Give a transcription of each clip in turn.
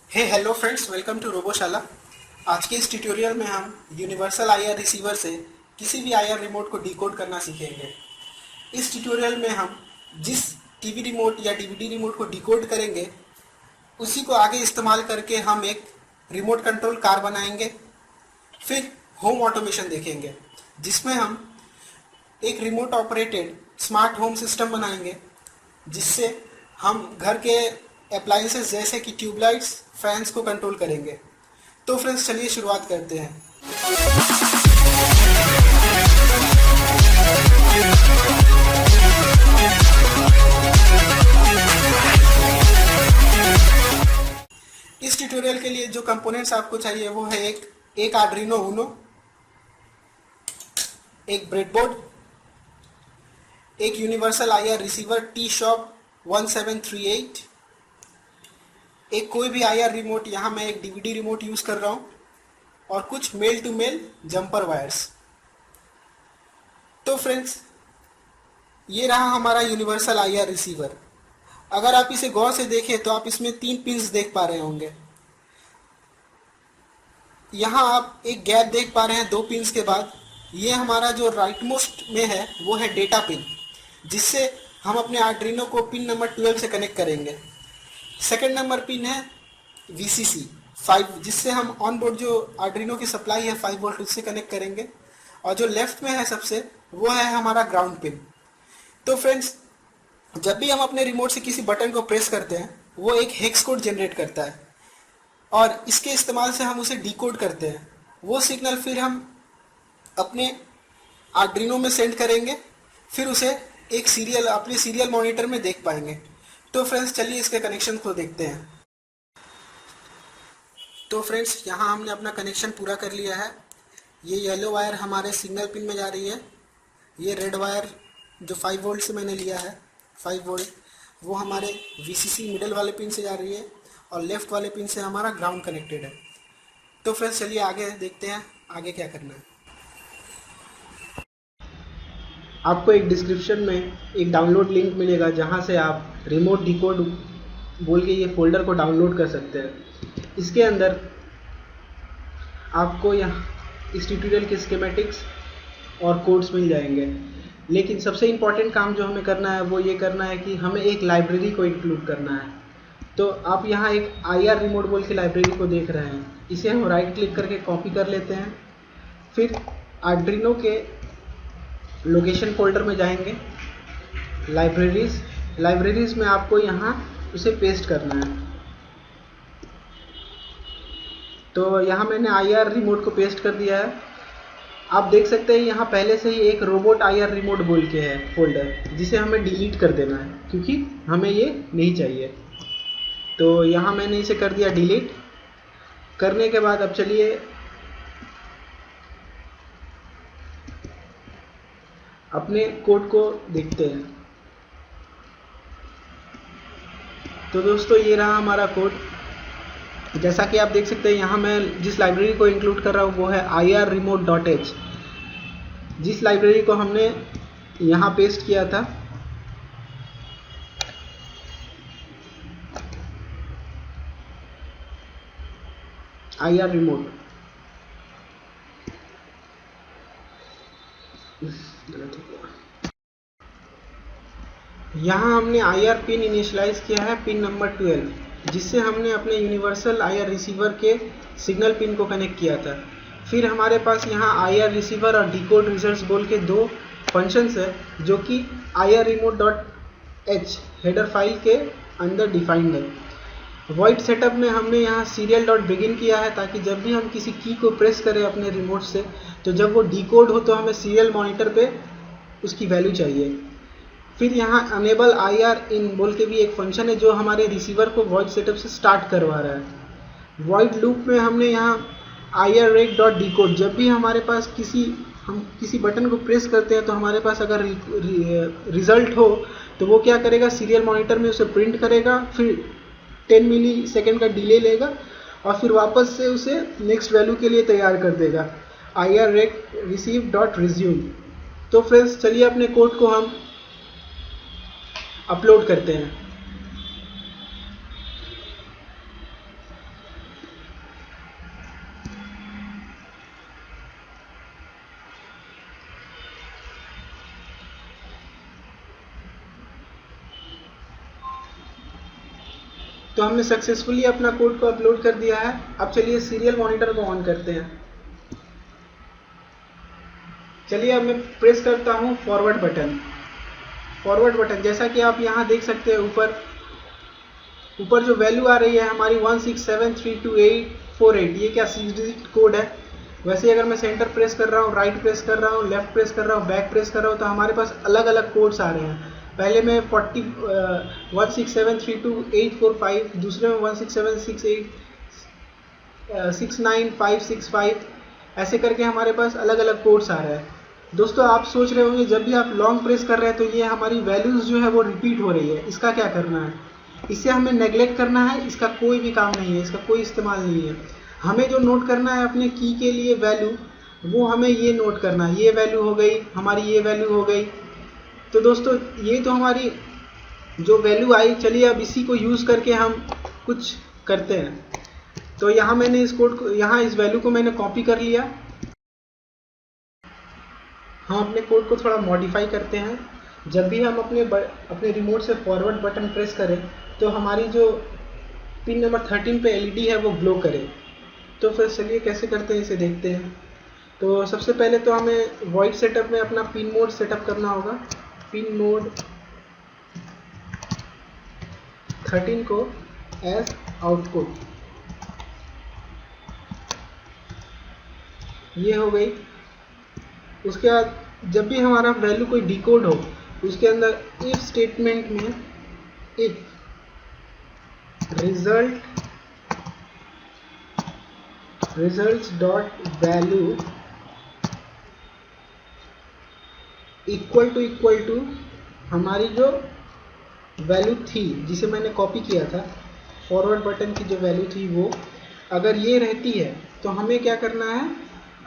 Hello friends, welcome to Roboshala. आज के इस ट्यूटोरियल में हम यूनिवर्सल आईआर रिसीवर से किसी भी आईआर रिमोट को डिकोड करना सीखेंगे। इस ट्यूटोरियल में हम जिस टीवी रिमोट या डीवीडी रिमोट को डिकोड करेंगे उसी को आगे इस्तेमाल करके हम एक रिमोट कंट्रोल कार बनाएंगे। फिर होम ऑटोमेशन देखेंगे जिसमें हम एक remote operated smart home system बनाएंगे जिससे हम घर के अप्लायंसेस जैसे कि ट्यूबलाइट्स, फैंस को कंट्रोल करेंगे। तो फ्रेंड्स, चलिए शुरुआत करते हैं। इस ट्यूटोरियल के लिए जो कंपोनेंट्स आपको चाहिए वो है एक आर्डिनो यूनो, एक ब्रेडबोर्ड, एक यूनिवर्सल आईआर रिसीवर टी-शॉप 1738, एक कोई भी आईआर रिमोट, यहाँ मैं एक डीवीडी रिमोट यूज कर रहा हूँ, और कुछ male to male jumper wires. तो फ्रेंड्स, ये रहा हमारा यूनिवर्सल आईआर रिसीवर। अगर आप इसे गौर से देखें तो आप इसमें 3 पिंस देख पा रहे होंगे। यहाँ आप एक गैप देख पा रहे हैं 2 पिंस के बाद। ये हमारा जो राइट मोस्ट में है वो है डेटा पिन, जिससे हम अपने आर्डिनो को पिन नंबर 12 से कनेक्ट करेंगे। सेकेंड नंबर पिन है VCC 5, जिससे हम ऑन बोर्ड जो आर्डिनो की सप्लाई है 5 वोल्ट उससे कनेक्ट करेंगे। और जो लेफ्ट में है सबसे, वो है हमारा ग्राउंड पिन। तो फ्रेंड्स, जब भी हम अपने रिमोट से किसी बटन को प्रेस करते हैं वो एक हेक्स कोड जनरेट करता है, और इसके इस्तेमाल से हम उसे डिकोड करते हैं। वो सिग्नल फिर हम अपने आर्डिनो में सेंड करेंगे, फिर उसे एक अपने सीरियल मॉनिटर में देख पाएंगे। तो फ्रेंड्स, चलिए इसके कनेक्शन को देखते हैं। तो फ्रेंड्स, यहाँ हमने अपना कनेक्शन पूरा कर लिया है। ये येलो वायर हमारे सिग्नल पिन में जा रही है। ये रेड वायर जो 5 वोल्ट से मैंने लिया है, 5 वोल्ट, वो हमारे VCC मिडल वाले पिन से जा रही है, और लेफ्ट वाले पिन से हमारा ग्राउंड कनेक्टेड है। तो फ्रेंड्स, चलिए आगे देखते हैं आगे क्या करना है। आपको एक डिस्क्रिप्शन में एक डाउनलोड लिंक मिलेगा जहां से आप रिमोट डिकोड बोल के ये फोल्डर को डाउनलोड कर सकते हैं। इसके अंदर आपको यहाँ इस ट्यूटोरियल के स्कीमेटिक्स और कोड्स मिल जाएंगे। लेकिन सबसे इम्पॉर्टेंट काम जो हमें करना है वो ये करना है कि हमें एक लाइब्रेरी को इंक्लूड करना है। तो आप यहाँ एक आईआर रिमोट बोल के लाइब्रेरी को देख रहे हैं। इसे हम राइट क्लिक करके कॉपी कर लेते हैं। फिर आर्डिनो के लोकेशन फोल्डर में जाएंगे, लाइब्रेरीज में आपको यहाँ उसे पेस्ट करना है। तो यहाँ मैंने आईआर रिमोट को पेस्ट कर दिया है। आप देख सकते हैं यहाँ पहले से ही एक रोबोट आईआर रिमोट बोल के है फोल्डर, जिसे हमें डिलीट कर देना है क्योंकि हमें ये नहीं चाहिए। तो यहाँ मैंने इसे कर दिया डिलीट। करने के बाद अब चलिए अपने कोड को देखते हैं। तो दोस्तों, ये रहा हमारा कोड। जैसा कि आप देख सकते हैं, यहाँ मैं जिस लाइब्रेरी को इंक्लूड कर रहा हूँ वो है irremote.h, जिस लाइब्रेरी को हमने यहाँ पेस्ट किया था। आईआर रिमोट, यहाँ हमने आईआर पिन इनिशियलाइज किया है पिन नंबर 12, जिससे हमने अपने यूनिवर्सल आईआर रिसीवर के सिग्नल पिन को कनेक्ट किया था। फिर हमारे पास यहाँ आईआर रिसीवर और डिकोड रिजल्ट्स बोल के 2 फंक्शंस है जो कि irremote.h हेडर फाइल के अंदर डिफाइंड है। वॉइड सेटअप में हमने यहाँ serial.begin किया है ताकि जब भी हम किसी की को प्रेस करें अपने रिमोट से, तो जब वो डिकोड हो तो हमें सीरियल मॉनिटर पे उसकी वैल्यू चाहिए। फिर यहाँ अनेबल आईआर इन बोल के भी एक फंक्शन है जो हमारे रिसीवर को वॉइड सेटअप से स्टार्ट करवा रहा है। वॉइड लूप में हमने यहाँ irreg.decode, जब भी हमारे पास हम किसी बटन को प्रेस करते हैं तो हमारे पास अगर रिजल्ट हो तो वो क्या करेगा, सीरियल मॉनिटर में उसे प्रिंट करेगा, फिर 10 मिली सेकेंड का डिले लेगा और फिर वापस से उसे नेक्स्ट वैल्यू के लिए तैयार कर देगा, irreg receive.resume। तो फ्रेंड्स, चलिए अपने कोड को हम अपलोड करते हैं। तो हमने सक्सेसफुली अपना कोड को अपलोड कर दिया है। अब चलिए सीरियल मॉनिटर को ऑन करते हैं। चलिए अब मैं प्रेस करता हूँ फॉरवर्ड बटन। जैसा कि आप यहाँ देख सकते हैं ऊपर जो वैल्यू आ रही है हमारी 167328848, ये क्या 6 डिजिट कोड है। वैसे ही अगर मैं सेंटर प्रेस कर रहा हूँ, राइट प्रेस कर रहा हूँ, लेफ्ट प्रेस कर रहा हूँ, बैक प्रेस कर रहा हूँ, तो हमारे पास अलग अलग कोड्स आ रहे हैं। पहले में 167328845, दूसरे में 167686955, ऐसे करके हमारे पास अलग अलग कोड्स आ रहे हैं। दोस्तों आप सोच रहे होंगे जब भी आप लॉन्ग प्रेस कर रहे हैं तो ये हमारी वैल्यूज़ जो है वो रिपीट हो रही है, इसका क्या करना है? इसे हमें नेगलेक्ट करना है, इसका कोई भी काम नहीं है, इसका कोई इस्तेमाल नहीं है। हमें जो नोट करना है अपने की के लिए वैल्यू, वो हमें ये नोट करना है। ये वैल्यू हो गई हमारी, ये वैल्यू हो गई। तो दोस्तों ये तो हमारी जो वैल्यू आई, चलिए अब इसी को यूज़ करके हम कुछ करते हैं। तो यहाँ मैंने इस कोड को, यहाँ इस वैल्यू को मैंने कॉपी कर लिया। हम अपने कोड को थोड़ा मॉडिफाई करते हैं। जब भी हम अपने रिमोट से फॉरवर्ड बटन प्रेस करें तो हमारी जो पिन नंबर 13 पे एलईडी है वो ग्लो करे। तो फिर चलिए कैसे करते हैं इसे देखते हैं। तो सबसे पहले तो हमें वॉइड सेटअप में अपना पिन मोड सेटअप करना होगा। पिन मोड 13 को एज आउटपुट, ये हो गई। उसके बाद जब भी हमारा वैल्यू कोई डिकोड हो, उसके अंदर इफ स्टेटमेंट में if results dot value equal to हमारी जो वैल्यू थी जिसे मैंने कॉपी किया था, फॉरवर्ड बटन की जो वैल्यू थी वो अगर ये रहती है तो हमें क्या करना है,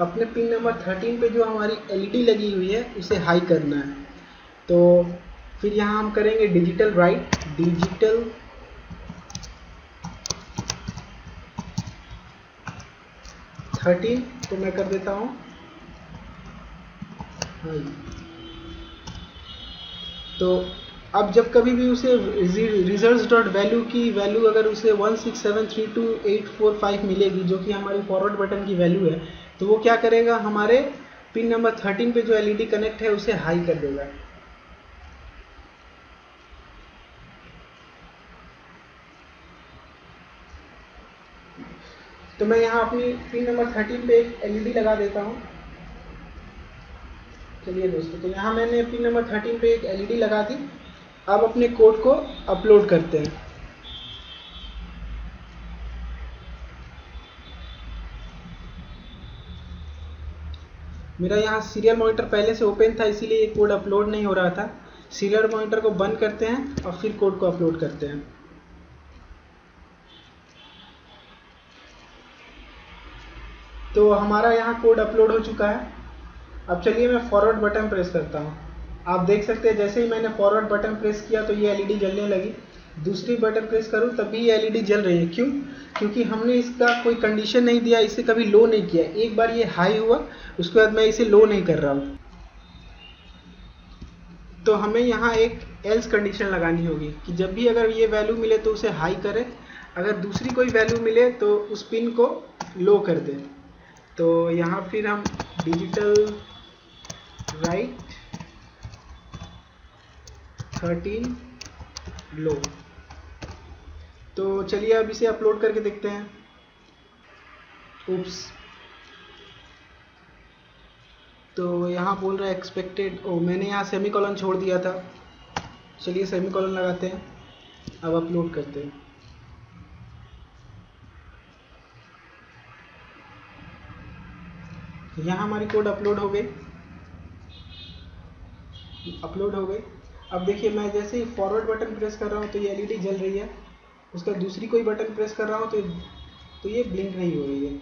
अपने पिन नंबर 13 पे जो हमारी एलईडी लगी हुई है उसे हाई करना है। तो फिर यहाँ हम करेंगे डिजिटल राइट, डिजिटल थर्टीन तो मैं कर देता हूँ हाई। तो अब जब कभी भी उसे रिजल्ट्स डॉट वैल्यू की वैल्यू अगर उसे 167328845 मिलेगी, जो कि हमारी फॉरवर्ड बटन की वैल्यू है, तो वो क्या करेगा, हमारे पिन नंबर 13 पे जो एलईडी कनेक्ट है उसे हाई कर देगा। तो मैं यहाँ अपनी पिन नंबर 13 पे एक एलईडी लगा देता हूँ। चलिए दोस्तों, तो यहाँ मैंने पिन नंबर 13 पे एक एलईडी लगा दी। अब अपने कोड को अपलोड करते हैं। मेरा यहाँ सीरियल मॉनिटर पहले से ओपन था, इसीलिए ये कोड अपलोड नहीं हो रहा था। सीरियल मॉनिटर को बंद करते हैं और फिर कोड को अपलोड करते हैं। तो हमारा यहाँ कोड अपलोड हो चुका है। अब चलिए मैं फॉरवर्ड बटन प्रेस करता हूँ। आप देख सकते हैं जैसे ही मैंने फॉरवर्ड बटन प्रेस किया तो ये एलईडी जलने लगी। दूसरी बटन प्रेस करूँ तब भी ये एलईडी जल रही है। क्यों? क्योंकि हमने इसका कोई कंडीशन नहीं दिया, इसे कभी लो नहीं किया। एक बार ये हाई हुआ, उसके बाद मैं इसे लो नहीं कर रहा हूँ। तो हमें यहाँ एक एल्स कंडीशन लगानी होगी कि जब भी अगर ये वैल्यू मिले तो उसे हाई करे, अगर दूसरी कोई वैल्यू मिले तो उस पिन को लो कर दे। तो यहाँ फिर हम डिजिटल राइट 13 लो। तो चलिए अब इसे अपलोड करके देखते हैं। उप्स, तो यहाँ बोल रहा है एक्सपेक्टेड। ओ, मैंने यहाँ सेमीकोलन छोड़ दिया था। चलिए सेमीकोलन लगाते हैं। अब अपलोड करते हैं। यहाँ हमारी कोड अपलोड हो गई। अब देखिए मैं जैसे ही फॉरवर्ड बटन प्रेस कर रहा हूँ तो ये एलईडी जल रही है। उसका दूसरी कोई बटन प्रेस कर रहा हूँ तो ये ब्लिंक नहीं हो रही है।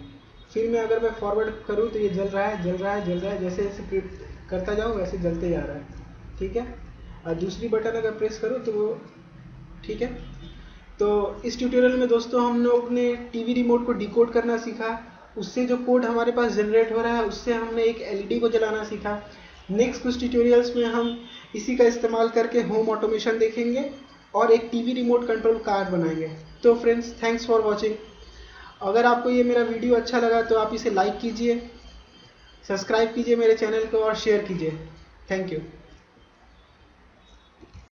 फिर मैं अगर मैं फॉरवर्ड करूँ तो ये जल रहा है। जैसे जैसे करता जाऊँ वैसे जलते जा रहा है। ठीक है। और दूसरी बटन अगर प्रेस करूँ तो वो ठीक है। तो इस ट्यूटोरियल में दोस्तों हम लोग ने टीवी रिमोट को डिकोड करना सीखा। उससे जो कोड हमारे पास जनरेट हो रहा है उससे हमने एक एलईडी को जलाना सीखा। नेक्स्ट कुछ ट्यूटोरियल्स में हम इसी का इस्तेमाल करके होम ऑटोमेशन देखेंगे। और एक टीवी रिमोट कंट्रोल कार बनाएंगे। तो फ्रेंड्स, थैंक्स फॉर वॉचिंग। अगर आपको ये मेरा वीडियो अच्छा लगा तो आप इसे लाइक कीजिए, सब्सक्राइब कीजिए मेरे चैनल को और शेयर कीजिए। Thank you.